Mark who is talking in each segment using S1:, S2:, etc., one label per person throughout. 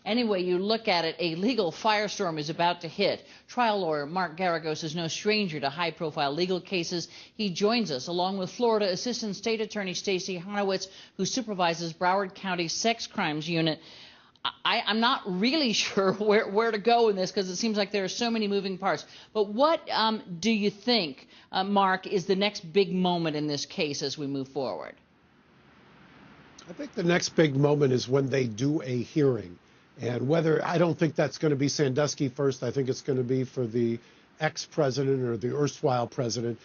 S1: Any way you look at it, a legal firestorm is about to hit. Trial lawyer Mark Geragos is no stranger to high-profile legal cases. He joins us along with Florida Assistant State Attorney Stacey, Honowitz, who supervises Broward County Sex Crimes Unit. I'm not really sure where to go in this because it seems like there are so many moving parts. But what do you think, Mark, is the next big moment in this case as we move forward?
S2: I think the next big moment is when they do a hearing. And I don't think that's going to be Sandusky first. I think it's going to be for the ex-president or the erstwhile president.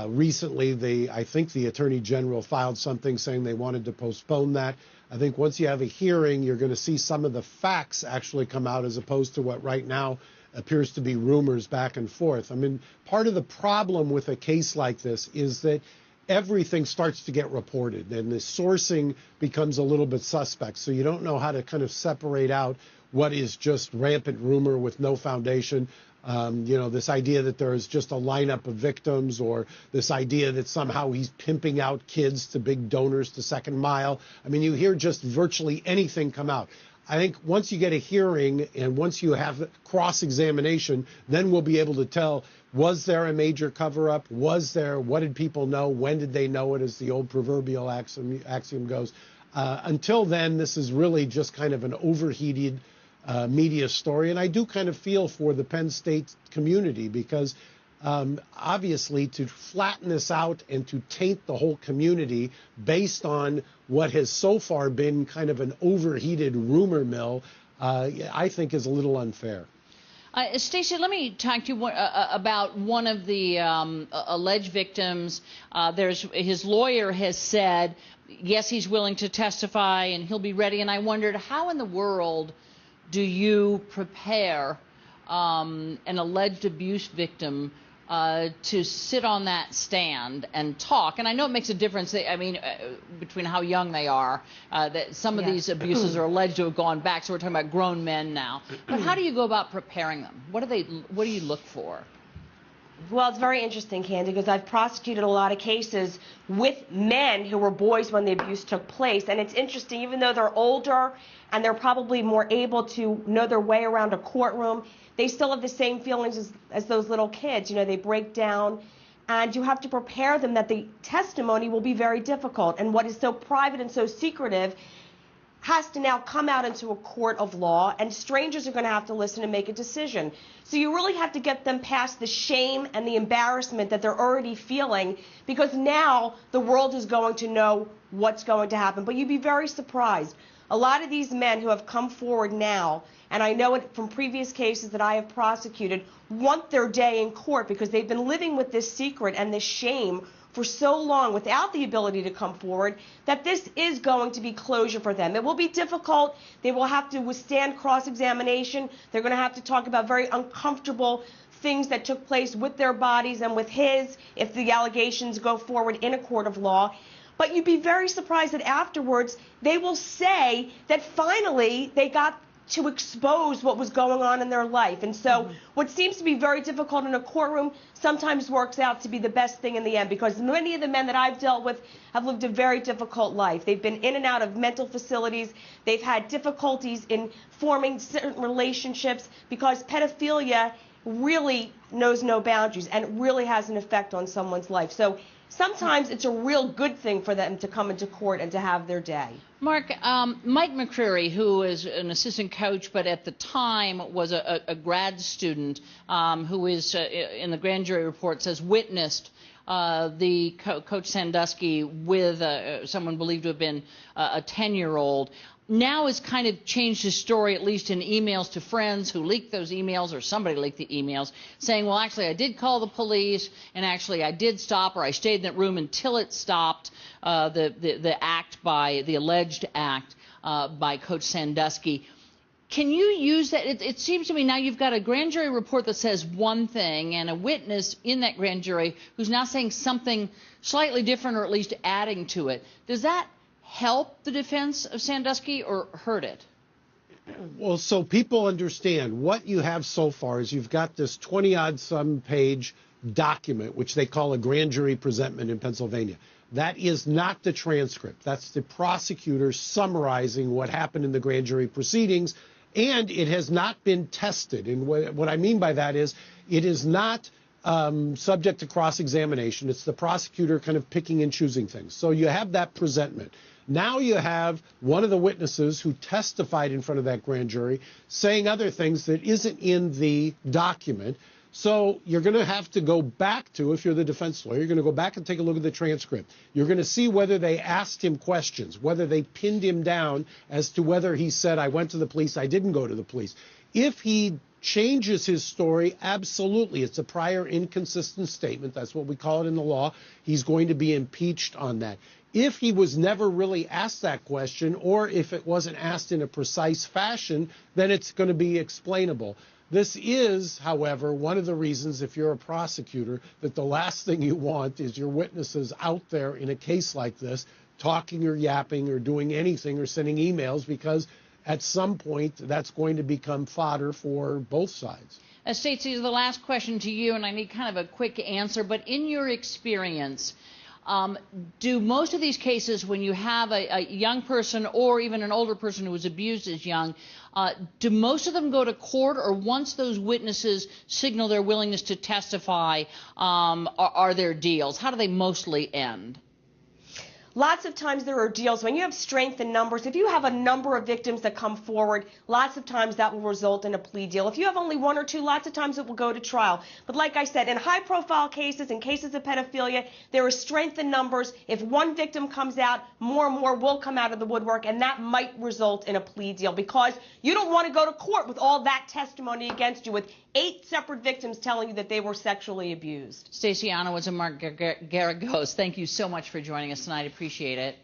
S2: Recently, I think the Attorney General filed something saying they wanted to postpone that. I think once you have a hearing, you're going to see some of the facts actually come out as opposed to what right now appears to be rumors back and forth. I mean, part of the problem with a case like this is that everything starts to get reported and the sourcing becomes a little bit suspect. So you don't know how to kind of separate out what is just rampant rumor with no foundation. This idea that there is just a lineup of victims, or this idea that somehow he's pimping out kids to big donors to Second Mile. I mean, you hear just virtually anything come out. I think once you get a hearing and once you have cross-examination, then we'll be able to tell, was there a major cover-up? What did people know? When did they know it, as the old proverbial axiom goes? Until then, this is really just kind of an overheated media story. And I do kind of feel for the Penn State community because obviously to flatten this out and to taint the whole community based on what has so far been kind of an overheated rumor mill, I think is a little unfair.
S1: Stacey, let me talk to you about one of the alleged victims. His lawyer has said, yes, he's willing to testify and he'll be ready. And I wondered, how in the world do you prepare an alleged abuse victim to sit on that stand and talk? And I know it makes a difference, between how young they are. That some of these abuses are alleged to have gone back, so we're talking about grown men now. But how do you go about preparing them? What do you look for?
S3: Well, it's very interesting, Candy, because I've prosecuted a lot of cases with men who were boys when the abuse took place. And it's interesting, even though they're older and they're probably more able to know their way around a courtroom, they still have the same feelings as those little kids. You know, they break down, and you have to prepare them that the testimony will be very difficult. And what is so private and so secretive has to now come out into a court of law, and strangers are going to have to listen and make a decision. So you really have to get them past the shame and the embarrassment that they're already feeling, because now the world is going to know what's going to happen. But you'd be very surprised. A lot of these men who have come forward now, and I know it from previous cases that I have prosecuted, want their day in court because they've been living with this secret and this shame for so long without the ability to come forward, that this is going to be closure for them. It will be difficult. They will have to withstand cross-examination. They're going to have to talk about very uncomfortable things that took place with their bodies and with his, if the allegations go forward in a court of law. But you'd be very surprised that afterwards they will say that finally they got to expose what was going on in their life. And so what seems to be very difficult in a courtroom sometimes works out to be the best thing in the end, because many of the men that I've dealt with have lived a very difficult life. They've been in and out of mental facilities. They've had difficulties in forming certain relationships because pedophilia really knows no boundaries and it really has an effect on someone's life. So sometimes it's a real good thing for them to come into court and to have their day.
S1: Mark, Mike McCreary, who is an assistant coach, but at the time was a grad student who is, in the grand jury report, says witnessed the Coach Sandusky with someone believed to have been a 10-year-old. Now has kind of changed his story, at least in emails to friends who leaked those emails, or somebody leaked the emails, saying, well, actually, I did call the police, and actually I did stop, or I stayed in that room until it stopped, the alleged act by Coach Sandusky. Can you use that? It seems to me now you've got a grand jury report that says one thing and a witness in that grand jury who's now saying something slightly different, or at least adding to it. Does that help the defense of Sandusky or hurt it?
S2: Well, so people understand what you have so far is you've got this 20-odd some page document, which they call a grand jury presentment in Pennsylvania. That is not the transcript. That's the prosecutor summarizing what happened in the grand jury proceedings And it has not been tested. And what I mean by that is it is not subject to cross-examination. It's the prosecutor kind of picking and choosing things. So you have that presentment. Now you have one of the witnesses who testified in front of that grand jury saying other things that isn't in the document. So you're going to have to go back to, if you're the defense lawyer, you're going to go back and take a look at the transcript. You're going to see whether they asked him questions, whether they pinned him down as to whether he said, I went to the police, I didn't go to the police. If he changes his story, absolutely. It's a prior inconsistent statement. That's what we call it in the law. He's going to be impeached on that. If he was never really asked that question, or if it wasn't asked in a precise fashion, then it's going to be explainable. This is, however, one of the reasons, if you're a prosecutor, that the last thing you want is your witnesses out there in a case like this talking or yapping or doing anything or sending emails, because at some point that's going to become fodder for both sides.
S1: Stacey, the last question to you, and I need kind of a quick answer, but in your experience, do most of these cases, when you have a young person or even an older person who was abused as young, do most of them go to court, or once those witnesses signal their willingness to testify, are there deals? How do they mostly end?
S3: Lots of times there are deals. When you have strength in numbers, if you have a number of victims that come forward, lots of times that will result in a plea deal. If you have only one or two, lots of times it will go to trial. But like I said, in high-profile cases, in cases of pedophilia, there is strength in numbers. If one victim comes out, more and more will come out of the woodwork, and that might result in a plea deal, because you don't want to go to court with all that testimony against you, with 8 separate victims telling you that they were sexually abused.
S1: Stacey, Honowitz, and Mark Geragos, thank you so much for joining us tonight. Appreciate it.